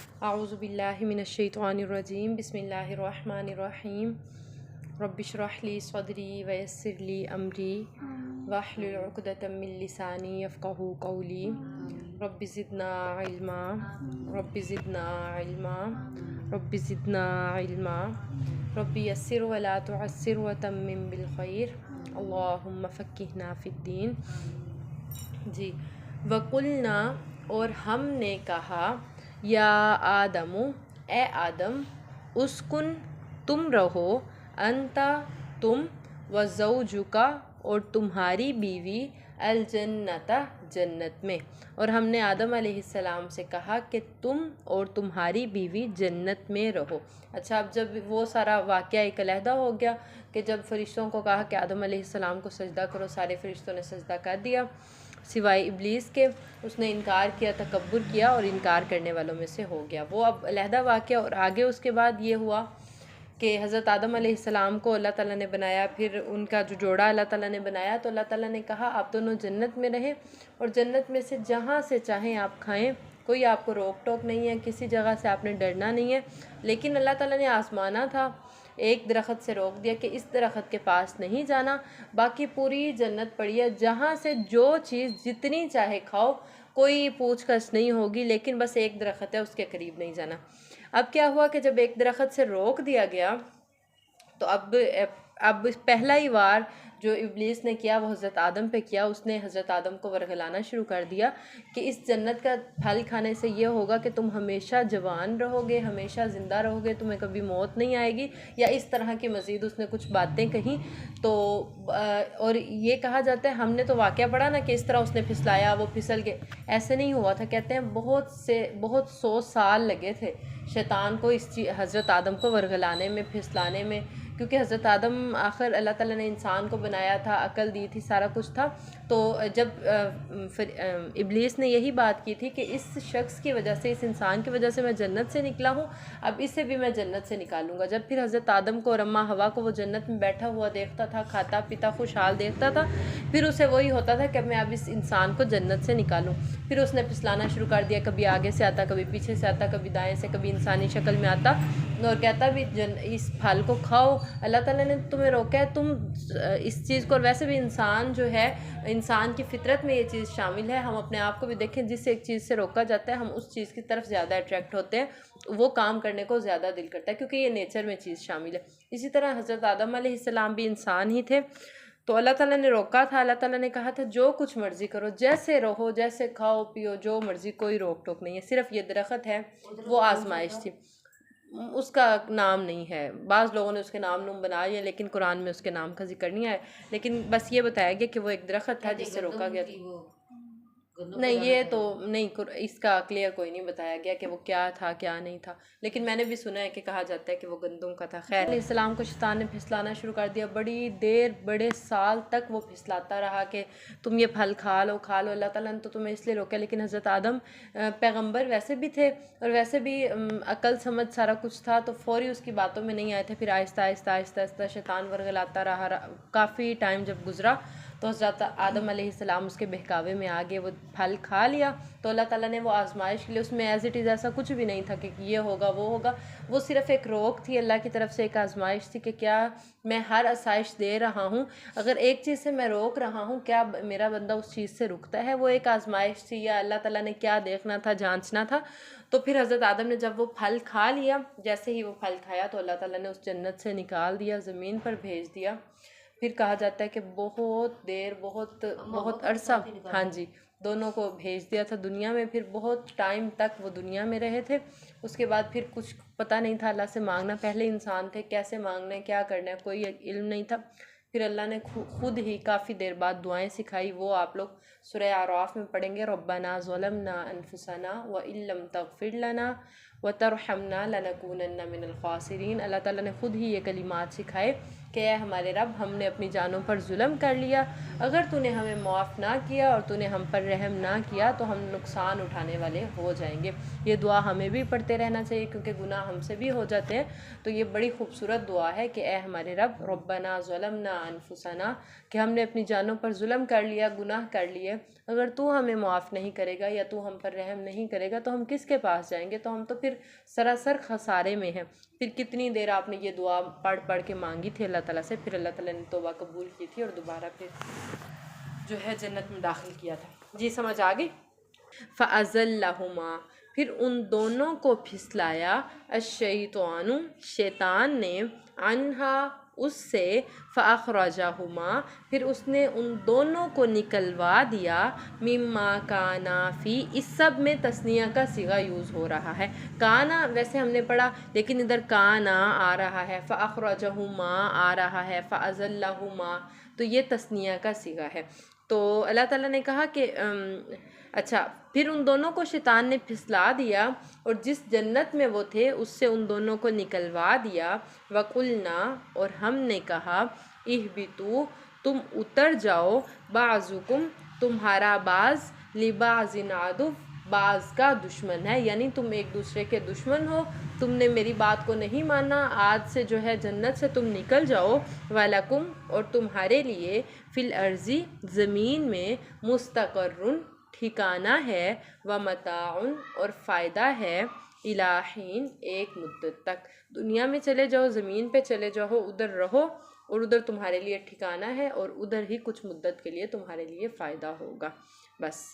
اعوذ باللہ من الشیطان الرجیم بسم اللہ الرحمن الرحیم رب اشرح لی صدری ویسر لی امری واحلل عقدۃ من لسانی یفقہوا قولی رب زدنا علما رب زدنا علما رب زدنا علما رب یسر ولا تعسر وتمم بالخیر اللہم فقہنا فی الدین۔ جی، وقلنا اور ہم نے کہا، یا آدم اے آدم، اسکن تم رہو، انتا تم، وزوجکا اور تمہاری بیوی، الجنت جنت میں۔ اور ہم نے آدم علیہ السلام سے کہا کہ تم اور تمہاری بیوی جنت میں رہو۔ اچھا، اب جب وہ سارا واقعہ ایک علیحدہ ہو گیا کہ جب فرشتوں کو کہا کہ آدم علیہ السلام کو سجدہ کرو، سارے فرشتوں نے سجدہ کر دیا سوائے ابلیس کے۔ اس نے انکار کیا، تکبر کیا اور انکار کرنے والوں میں سے ہو گیا۔ وہ اب علیحدہ واقعہ۔ اور آگے اس کے بعد یہ ہوا کہ حضرت آدم علیہ السلام کو اللہ تعالیٰ نے بنایا، پھر ان کا جو جوڑا اللہ تعالیٰ نے بنایا تو اللہ تعالیٰ نے کہا آپ دونوں جنت میں رہیں اور جنت میں سے جہاں سے چاہیں آپ کھائیں، کوئی آپ کو روک ٹوک نہیں ہے، کسی جگہ سے آپ نے ڈرنا نہیں ہے۔ لیکن اللہ تعالیٰ نے آزمانا تھا، ایک درخت سے روک دیا کہ اس درخت کے پاس نہیں جانا، باقی پوری جنت پڑی ہے، جہاں سے جو چیز جتنی چاہے کھاؤ، کوئی پوچھ گچھ نہیں ہوگی، لیکن بس ایک درخت ہے اس کے قریب نہیں جانا۔ اب کیا ہوا کہ جب ایک درخت سے روک دیا گیا تو اب پہلا ہی وار جو ابلیس نے کیا وہ حضرت آدم پہ کیا۔ اس نے حضرت آدم کو ورگلانا شروع کر دیا کہ اس جنت کا پھل کھانے سے یہ ہوگا کہ تم ہمیشہ جوان رہو گے، ہمیشہ زندہ رہو گے، تمہیں کبھی موت نہیں آئے گی، یا اس طرح کی مزید اس نے کچھ باتیں کہیں۔ تو اور یہ کہا جاتا ہے، ہم نے تو واقعہ پڑھا نا کہ اس طرح اس نے پھسلایا، وہ پھسل کے، ایسے نہیں ہوا تھا۔ کہتے ہیں بہت 100 سال لگے تھے شیطان کو حضرت آدم کو ورگلانے میں، پھسلانے میں، کیونکہ حضرت آدم آخر اللہ تعالیٰ نے انسان کو بنایا تھا، عقل دی تھی، سارا کچھ تھا۔ تو جب ابلیس نے یہی بات کی تھی کہ اس شخص کی وجہ سے، اس انسان کی وجہ سے میں جنت سے نکلا ہوں، اب اسے بھی میں جنت سے نکالوں گا۔ جب پھر حضرت آدم کو اور اماں حوا کو وہ جنت میں بیٹھا ہوا دیکھتا تھا، کھاتا پیتا خوشحال دیکھتا تھا، پھر اسے وہی ہوتا تھا کہ میں اب اس انسان کو جنت سے نکالوں۔ پھر اس نے پھسلانا شروع کر دیا، کبھی آگے سے آتا، کبھی پیچھے سے آتا، کبھی دائیں سے، کبھی انسانی شکل میں آتا اور کہتا بھی اس پھل کو کھاؤ، اللہ تعالیٰ نے تمہیں روکا ہے، تم اس چیز کو۔ اور ویسے بھی انسان جو ہے، انسان کی فطرت میں یہ چیز شامل ہے۔ ہم اپنے آپ کو بھی دیکھیں، جس ایک چیز سے روکا جاتا ہے ہم اس چیز کی طرف زیادہ اٹریکٹ ہوتے ہیں، وہ کام کرنے کو زیادہ دل کرتا ہے، کیونکہ یہ نیچر میں چیز شامل ہے۔ اسی طرح حضرت آدم علیہ السلام بھی انسان ہی تھے، تو اللہ تعالیٰ نے روکا تھا، اللہ تعالیٰ نے کہا تھا جو کچھ مرضی کرو، جیسے رہو، جیسے کھاؤ پیو، جو مرضی، کوئی روک ٹوک نہیں ہے۔ صرف یہ درخت ہے وہ آزمائش تھی، اس کا نام نہیں ہے، بعض لوگوں نے اس کے نام بنا لیا، لیکن قرآن میں اس کے نام کا ذکر نہیں ہے، لیکن بس یہ بتایا گیا کہ وہ ایک درخت تھا جس سے روکا گیا تھا۔ نہیں، یہ تو نہیں، اس کا کلیئر کوئی نہیں بتایا گیا کہ وہ کیا تھا کیا نہیں تھا، لیکن میں نے بھی سنا ہے کہ کہا جاتا ہے کہ وہ گندم کا تھا۔ خیر، علیہ السلام کو شیطان نے پھسلانا شروع کر دیا، بڑی دیر، بڑے سال تک وہ پھسلاتا رہا کہ تم یہ پھل کھا لو کھا لو، اللہ تعالیٰ نے تو تمہیں اس لیے روکا۔ لیکن حضرت آدم پیغمبر ویسے بھی تھے اور ویسے بھی عقل سمجھ سارا کچھ تھا، تو فوری اس کی باتوں میں نہیں آئے تھے۔ پھر آہستہ آہستہ آہستہ آہستہ شیطان ورگلاتا رہا، کافی ٹائم جب گزرا تو حضرت آدم علیہ السلام اس کے بہکاوے میں آگے، وہ پھل کھا لیا۔ تو اللہ تعالیٰ نے وہ آزمائش کے لیے، اس میں ایز اٹ از ایسا کچھ بھی نہیں تھا کہ یہ ہوگا وہ ہوگا، وہ صرف ایک روک تھی اللہ کی طرف سے، ایک آزمائش تھی کہ کیا میں ہر آسائش دے رہا ہوں، اگر ایک چیز سے میں روک رہا ہوں، کیا میرا بندہ اس چیز سے رکتا ہے؟ وہ ایک آزمائش تھی، یا اللہ تعالیٰ نے کیا دیکھنا تھا، جانچنا تھا۔ تو پھر حضرت آدم نے جب وہ پھل کھا لیا، جیسے ہی وہ پھل کھایا تو اللہ تعالیٰ نے اس جنت سے نکال دیا، زمین پر بھیج دیا۔ پھر کہا جاتا ہے کہ بہت دیر، بہت عرصہ، ہاں جی، دونوں کو بھیج دیا تھا دنیا میں، پھر بہت ٹائم تک وہ دنیا میں رہے تھے۔ اس کے بعد پھر کچھ پتہ نہیں تھا اللہ سے مانگنا، پہلے انسان تھے، کیسے مانگنا ہے، کیا کرنا ہے، کوئی علم نہیں تھا۔ پھر اللہ نے خود ہی کافی دیر بعد دعائیں سکھائی، وہ آپ لوگ سورہ اعراف میں پڑھیں گے، ربنا ظلمنا انفسنا وان لم تغفر لنا وترحمنا لنکونن من الخاسرین۔ اللہ تعالیٰ نے خود ہی یہ کلمات سکھائے کہ اے ہمارے رب، ہم نے اپنی جانوں پر ظلم کر لیا، اگر تو نے ہمیں معاف نہ کیا اور تو نے ہم پر رحم نہ کیا تو ہم نقصان اٹھانے والے ہو جائیں گے۔ یہ دعا ہمیں بھی پڑھتے رہنا چاہیے، کیونکہ گناہ ہم سے بھی ہو جاتے ہیں۔ تو یہ بڑی خوبصورت دعا ہے کہ اے ہمارے رب، ربنا ظلمنا انفسنا، کہ ہم نے اپنی جانوں پر ظلم کر لیا، گناہ کر لیے، اگر تو ہمیں معاف نہیں کرے گا یا تو ہم پر رحم نہیں کرے گا تو ہم کس کے پاس جائیں گے؟ تو ہم تو پھر سراسر خسارے میں ہیں۔ پھر کتنی دیر آپ نے یہ دعا پڑھ کے مانگی تھی اللہ تعالیٰ سے، پھر اللہ تعالیٰ نے توبہ قبول کی تھی اور دوبارہ پھر جو ہے جنت میں داخل کیا تھا۔ جی سمجھ آ گئی؟ فَأَزَلَّهُمَا، پھر ان دونوں کو پھسلایا، الشیطان، شیطان نے، عنہا، اس سے، فَأَخْرَجَهُمَا، پھر اس نے ان دونوں کو نکلوا دیا، مِمَّا كَانَا فِي، اس سب میں تثنیہ کا صیغہ یوز ہو رہا ہے۔ کانا ویسے ہم نے پڑھا لیکن ادھر کانا آ رہا ہے، فَأَخْرَجَهُمَا آ رہا ہے، فَأَزَلَّهُمَا، تو یہ تثنیہ کا صیغہ ہے۔ تو اللہ تعالیٰ نے کہا کہ اچھا، پھر ان دونوں کو شیطان نے پھسلا دیا اور جس جنت میں وہ تھے اس سے ان دونوں کو نکلوا دیا، وَقُلْنَا، اور ہم نے کہا، اِهْبِطُوا، تم اتر جاؤ، بَعْضُكُمْ، تمہارا بعض، لِبَعْضٍ عَدُوٌّ، بعض کا دشمن ہے، یعنی تم ایک دوسرے کے دشمن ہو، تم نے میری بات کو نہیں مانا، آج سے جو ہے جنت سے تم نکل جاؤ، وَلَكُمْ، اور تمہارے لیے، فِي الْأَرْضِ، زمین میں، مُسْتَقَرٌّ، ٹھکانہ ہے، وَمَتَاعٌ، اور فائدہ ہے، إِلَىٰ حِینٍ، ایک مدت تک۔ دنیا میں چلے جاؤ، زمین پہ چلے جاؤ، ادھر رہو اور ادھر تمہارے لیے ٹھکانہ ہے اور ادھر ہی کچھ مدت کے لیے تمہارے لیے فائدہ ہوگا، بس۔